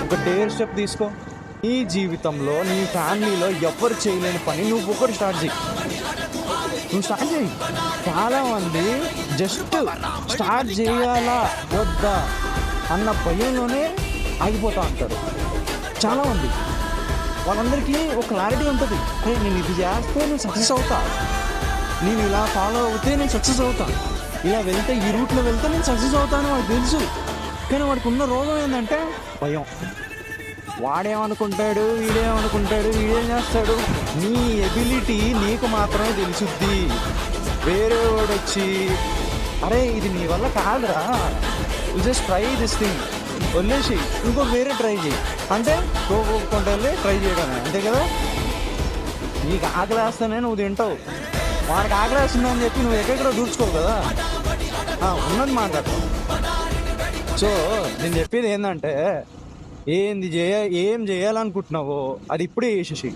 ఒక dare step తీసుకో. నీ జీవితంలో నీ ఫ్యామిలీలో ఎవరు చేయలేని పని నువ్వు ఒకటి స్టార్ట్ చేయి. నువ్వు స్టార్ట్ చేయి. చాలామంది జస్ట్ స్టార్ట్ చేయాలా వద్దా అన్న భయంలోనే ఆగిపోతూ ఉంటారు. చాలామంది వాళ్ళందరికీ ఒక క్లారిటీ ఉంటుంది. నేను ఇది చేస్తే నేను సక్సెస్ అవుతా, నేను ఇలా ఫాలో అవుతే నేను సక్సెస్ అవుతా, ఇలా వెళ్తే ఈ రూట్లో వెళ్తే నేను సక్సెస్ అవుతాను వాడికి తెలుసు. కానీ వాడికి ఉన్న రోగం ఏంటంటే భయం. వాడేమనుకుంటాడు, వీడేం చేస్తాడు. నీ ఎబిలిటీ నీకు మాత్రమే తెలుసుద్ది. వేరే వాడు వచ్చి అరే ఇది నీ వల్ల కాదురా, you just try this thing వదిలేసి ఇంకో వేరే ట్రై చేయి అంటే కొంటే ట్రై చేయడమే, అంతే కదా. నీకు ఆకలి వేస్తానే నువ్వు తింటావు, వాడికి ఆకలి వేస్తుందని చెప్పి నువ్వు ఎక్కడెక్కడ దూర్చుకోవు కదా, ఉన్నది మాట్లాడతావు. సో నేను చెప్పేది ఏంటంటే ఏం చేయాలనుకుంటున్నావో అది ఇప్పుడే చేసేసి